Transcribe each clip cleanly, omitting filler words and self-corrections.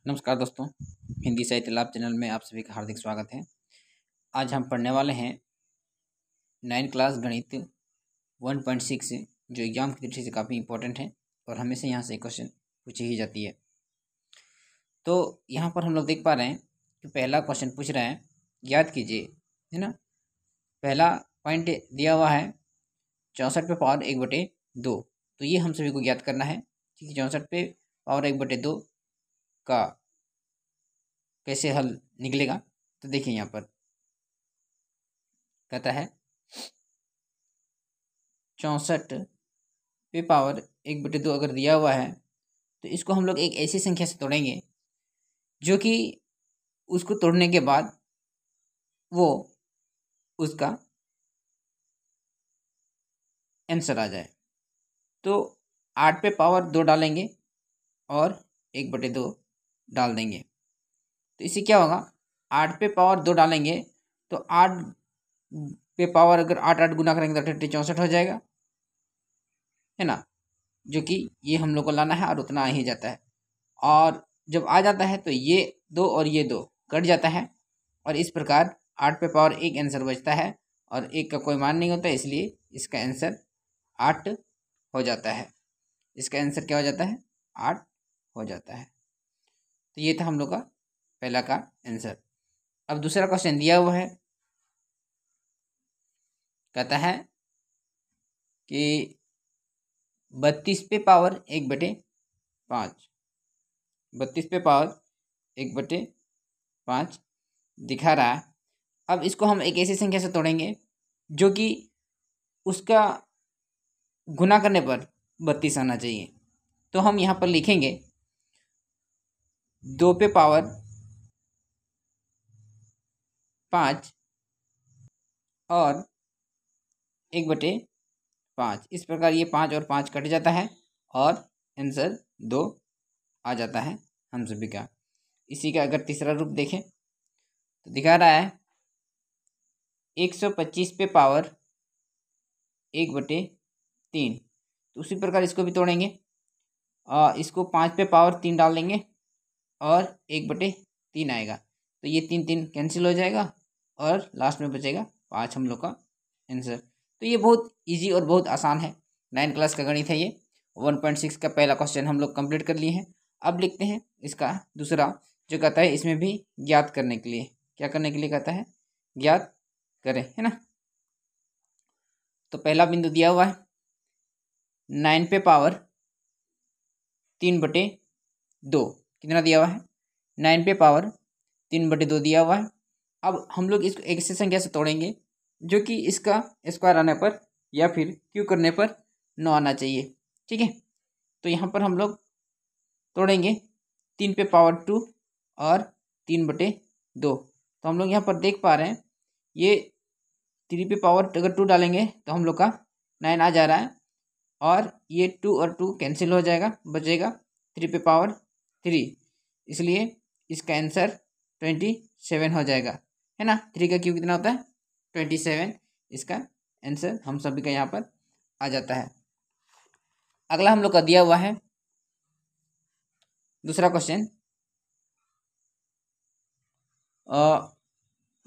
नमस्कार दोस्तों, हिंदी साहित्य लाभ चैनल में आप सभी का हार्दिक स्वागत है। आज हम पढ़ने वाले हैं 9 क्लास गणित 1.6 जो एग्जाम की दृष्टि से काफ़ी इंपॉर्टेंट है और हमेशा यहाँ से क्वेश्चन पूछी ही जाती है। तो यहाँ पर हम लोग देख पा रहे हैं कि पहला क्वेश्चन पूछ रहे हैं, याद कीजिए, है ना। पहला पॉइंट दिया हुआ है 64 पे पावर 1/2। तो ये हम सभी को ज्ञात करना है कि 64 पे पावर 1/2 का कैसे हल निकलेगा। तो देखिए यहाँ पर कहता है 64 पे पावर 1/2 अगर दिया हुआ है तो इसको हम लोग एक ऐसी संख्या से तोड़ेंगे जो कि उसको तोड़ने के बाद वो उसका आंसर आ जाए। तो 8 पे पावर 2 डालेंगे और 1/2 डाल देंगे। तो इससे क्या होगा, 8 पे पावर 2 डालेंगे तो 8 पे पावर अगर 8 गुना करेंगे तो 64 हो जाएगा, है ना। जो कि ये हम लोग को लाना है और उतना आ ही जाता है। और जब आ जाता है तो ये 2 और ये 2 कट जाता है और इस प्रकार 8 पे पावर 1 आंसर बचता है और 1 का कोई मान नहीं होता, इसलिए इसका आंसर 8 हो जाता है। इसका आंसर क्या हो जाता है, 8 हो जाता है। तो ये था हम लोग का पहला का आंसर। अब दूसरा क्वेश्चन दिया हुआ है, कहता है कि 32 पे पावर 1/5, 32 पे पावर 1/5 दिखा रहा है। अब इसको हम एक ऐसी संख्या से तोड़ेंगे जो कि उसका गुना करने पर 32 आना चाहिए। तो हम यहाँ पर लिखेंगे 2 पे पावर 5 और 1/5। इस प्रकार ये 5 और 5 कट जाता है और आंसर 2 आ जाता है हम सभी का। इसी का अगर तीसरा रूप देखें तो दिखा रहा है 125 पे पावर 1/3। तो उसी प्रकार इसको भी तोड़ेंगे। इसको 5 पे पावर 3 डाल देंगे और 1/3 आएगा। तो ये 3 3 कैंसिल हो जाएगा और लास्ट में बचेगा 5 हम लोग का आंसर। तो ये बहुत इजी और बहुत आसान है। 9 क्लास का गणित है ये। 1.6 का पहला क्वेश्चन हम लोग कंप्लीट कर लिए हैं। अब लिखते हैं इसका दूसरा, जो कहता है इसमें भी ज्ञात करने के लिए, क्या करने के लिए कहता है, ज्ञात करें, है ना। तो पहला बिंदु दिया हुआ है 9 पे पावर 3/2। कितना दिया हुआ है, 9 पे पावर 3/2 दिया हुआ है। अब हम लोग इसको एक ऐसी संख्या से तोड़ेंगे जो कि इसका स्क्वायर आने पर या फिर क्यूब करने पर 9 आना चाहिए, ठीक है। तो यहाँ पर हम लोग तोड़ेंगे 3 पे पावर 2 और 3/2। तो हम लोग यहाँ पर देख पा रहे हैं ये 3 पे पावर अगर 2 डालेंगे तो हम लोग का 9 आ जा रहा है और ये 2 और 2 कैंसिल हो जाएगा, बचेगा 3 पे पावर 3। इसलिए इसका आंसर 27 हो जाएगा, है ना। 3 का क्यूब कितना होता है, 27। इसका आंसर हम सभी का यहाँ पर आ जाता है। अगला हम लोग का दिया हुआ है दूसरा क्वेश्चन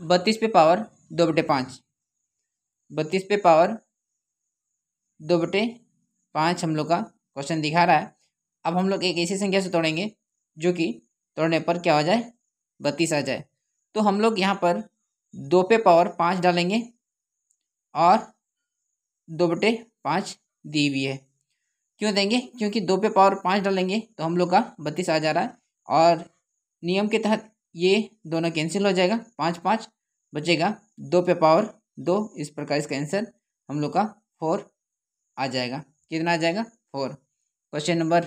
32 पे पावर 2/5। 32 पे पावर 2/5 हम लोग का क्वेश्चन दिखा रहा है। अब हम लोग एक ऐसी संख्या से तोड़ेंगे जो कि तोड़ने पर क्या हो जाए, 32 आ जाए। तो हम लोग यहाँ पर 2 पे पावर 5 डालेंगे और 2/5 दी हुई है। क्यों देंगे, क्योंकि 2 पे पावर 5 डालेंगे तो हम लोग का 32 आ जा रहा है और नियम के तहत ये दोनों कैंसिल हो जाएगा, 5 5 बचेगा 2 पे पावर 2। इस प्रकार इसका आंसर हम लोग का 4 आ जाएगा। कितना आ जाएगा, 4। क्वेश्चन नंबर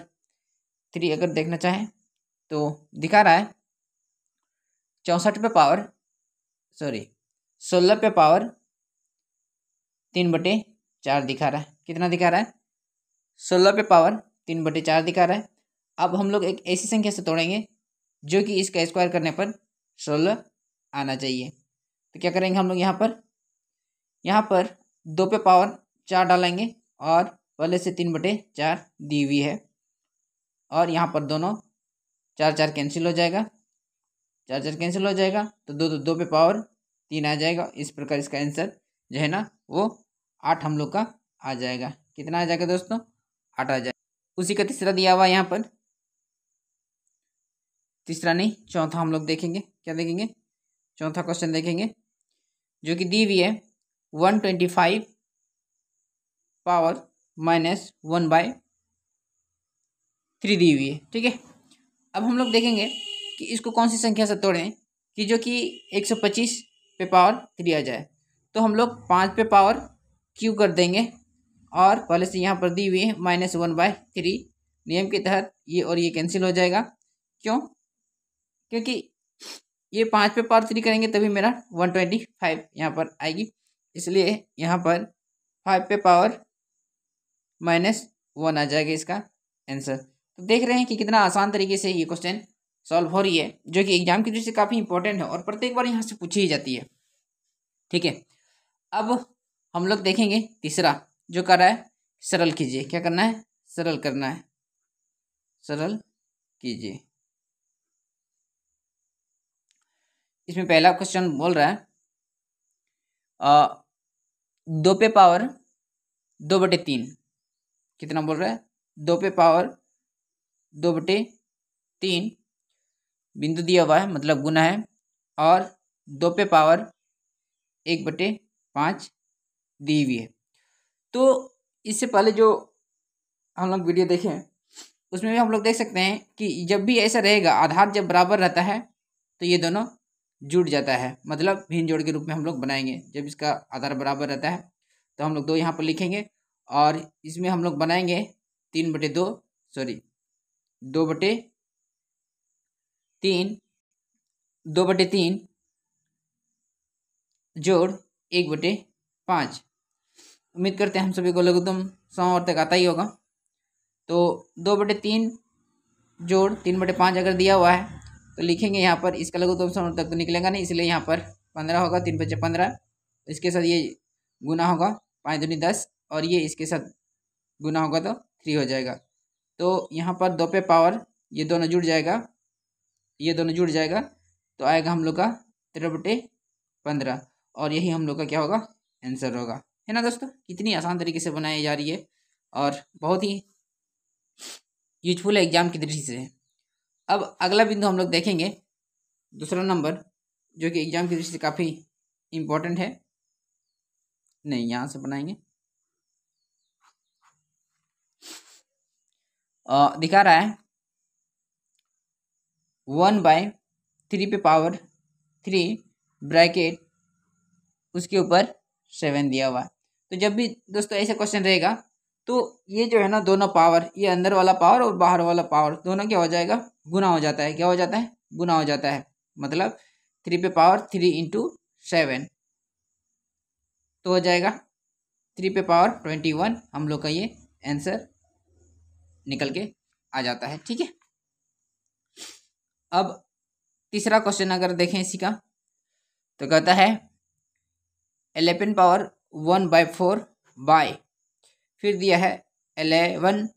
3 अगर देखना चाहें तो दिखा रहा है 16 पे पावर 3/4 दिखा रहा है। कितना दिखा रहा है, 16 पे पावर 3/4 दिखा रहा है। अब हम लोग एक ऐसी संख्या से तोड़ेंगे जो कि इसका स्क्वायर करने पर 16 आना चाहिए। तो क्या करेंगे हम लोग यहाँ पर 2 पे पावर 4 डालेंगे और पहले से 3/4 दी हुई है और यहाँ पर दोनों 4 4 कैंसिल हो जाएगा, 4 4 कैंसिल हो जाएगा, तो 2 पे पावर 3 आ जाएगा। इस प्रकार इसका आंसर जो है ना वो 8 हम लोग का आ जाएगा। कितना आ जाएगा दोस्तों? 8 आ जाएगा। उसी का तीसरा दिया हुआ यहाँ पर, तीसरा नहीं चौथा हम लोग देखेंगे। क्या देखेंगे? चौथा क्वेश्चन देखेंगे, जो कि दी हुई है 125 पावर -1/3 दी हुई है। ठीक है, अब हम लोग देखेंगे कि इसको कौन सी संख्या से तोड़ें कि जो कि 125 पे पावर 3 आ जाए। तो हम लोग 5 पे पावर क्यू कर देंगे, और पहले से यहाँ पर दी हुई है -1/3। नियम के तहत ये और ये कैंसिल हो जाएगा। क्यों? क्योंकि ये 5 पे पावर 3 करेंगे तभी मेरा 125 यहाँ पर आएगी, इसलिए यहाँ पर 5 पे पावर -1 आ जाएगा इसका आंसर। तो देख रहे हैं कि कितना आसान तरीके से ये क्वेश्चन सॉल्व हो रही है, जो कि एग्जाम की दृष्टि से काफ़ी इंपॉर्टेंट है और प्रत्येक बार यहाँ से पूछी ही जाती है। ठीक है, अब हम लोग देखेंगे तीसरा, जो कर रहा है सरल कीजिए। क्या करना है? सरल करना है, सरल कीजिए। इसमें पहला क्वेश्चन बोल रहा है 2 पे पावर 2/3। कितना बोल रहा है? 2 पे पावर 2/3 बिंदु दिया हुआ है, मतलब गुना है, और 2 पे पावर 1/5 दी हुई है। तो इससे पहले जो हम लोग वीडियो देखें उसमें भी हम लोग देख सकते हैं कि जब भी ऐसा रहेगा, आधार जब बराबर रहता है तो ये दोनों जुड़ जाता है, मतलब भिन्न जोड़ के रूप में हम लोग बनाएंगे। जब इसका आधार बराबर रहता है तो हम लोग 2 यहाँ पर लिखेंगे, और इसमें हम लोग बनाएंगे 3/2, सॉरी 2/3, 2/3 जोड़ 1/5। उम्मीद करते हैं हम सभी को लघुत्तम समावर्त तक आता ही होगा। तो 2/3 जोड़ 3/5 अगर दिया हुआ है तो लिखेंगे यहाँ पर, इसका लघुत्तम समावर्त तक तो निकलेगा नहीं, इसलिए यहाँ पर 15 होगा, 3 × 5 = 15। इसके साथ ये गुना होगा, 5 दूनी 10, और ये इसके साथ गुना होगा तो 3 हो जाएगा। तो यहाँ पर 2 पे पावर ये दोनों जुड़ जाएगा, ये दोनों जुड़ जाएगा, तो आएगा हम लोग का 13/15, और यही हम लोग का क्या होगा? आंसर होगा। है ना दोस्तों? कितनी आसान तरीके से बनाई जा रही है और बहुत ही यूजफुल है एग्जाम की दृष्टि से। अब अगला बिंदु हम लोग देखेंगे, दूसरा नंबर, जो कि एग्जाम की दृष्टि से काफ़ी इम्पोर्टेंट है। नहीं, यहाँ से बनाएंगे। दिखा रहा है 1/3 पे पावर 3 ब्रैकेट उसके ऊपर 7 दिया हुआ है। तो जब भी दोस्तों ऐसा क्वेश्चन रहेगा तो ये जो है ना दोनों पावर, ये अंदर वाला पावर और बाहर वाला पावर दोनों क्या हो जाएगा? गुना हो जाता है। क्या हो जाता है? गुना हो जाता है। मतलब 3 पे पावर 3 × 7 तो हो जाएगा 3 पे पावर 21। हम लोग का ये आंसर निकल के आ जाता है। ठीक है, अब तीसरा क्वेश्चन अगर देखें इसी का, तो कहता है 11 पावर 1/4 बाय, फिर दिया है 11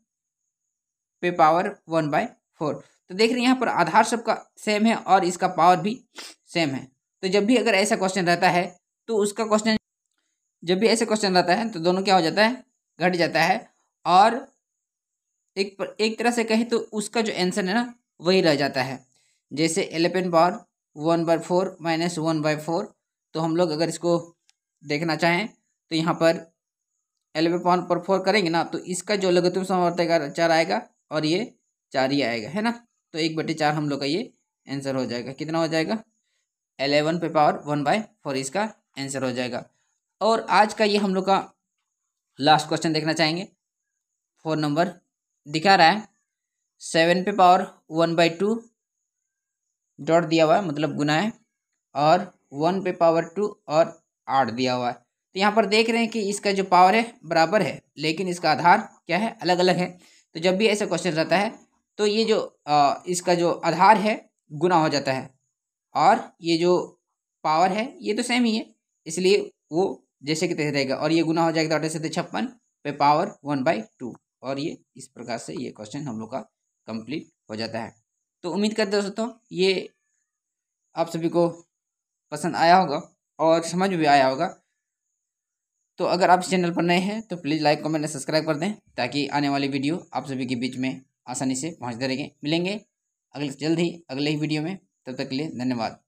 पे पावर 1/4। तो देख रहे हैं यहाँ पर आधार सबका सेम है और इसका पावर भी सेम है। तो जब भी अगर ऐसा क्वेश्चन रहता है तो उसका क्वेश्चन, जब भी ऐसे क्वेश्चन रहता है तो दोनों क्या हो जाता है? घट जाता है, और एक तरह से कहें तो उसका जो आंसर है ना वही रह जाता है। जैसे 11 पावर 1/4 - 1/4, तो हम लोग अगर इसको देखना चाहें तो यहाँ पर 11 पावर 4 करेंगे ना, तो इसका जो लघुत्तम समावर्त 4 आएगा और ये 4 ही आएगा, है ना। तो 1/4 हम लोग का ये आंसर हो जाएगा। कितना हो जाएगा? 11 पे पावर 1/4 इसका आंसर हो जाएगा। और आज का ये हम लोग का लास्ट क्वेश्चन देखना चाहेंगे। 4 नंबर दिखा रहा है 7 पे पावर 1/2 डॉट दिया हुआ है, मतलब गुना है, और 1 पे पावर 2 और 8 दिया हुआ है। तो यहाँ पर देख रहे हैं कि इसका जो पावर है बराबर है, लेकिन इसका आधार क्या है? अलग अलग है। तो जब भी ऐसा क्वेश्चन रहता है तो ये जो इसका जो आधार है गुना हो जाता है, और ये जो पावर है ये तो सेम ही है, इसलिए वो जैसे कि तैसे रहेगा, और ये गुना हो जाएगा तो 8 से 56 पे पावर 1/2, और ये इस प्रकार से ये क्वेश्चन हम लोग का कंप्लीट हो जाता है। तो उम्मीद करते हो दोस्तों ये आप सभी को पसंद आया होगा और समझ में भी आया होगा। तो अगर आप इस चैनल पर नए हैं तो प्लीज़ लाइक कमेंट सब्सक्राइब कर दें, ताकि आने वाली वीडियो आप सभी के बीच में आसानी से पहुंचते रहेंगे। मिलेंगे जल्द ही अगले ही वीडियो में, तब तक के लिए धन्यवाद।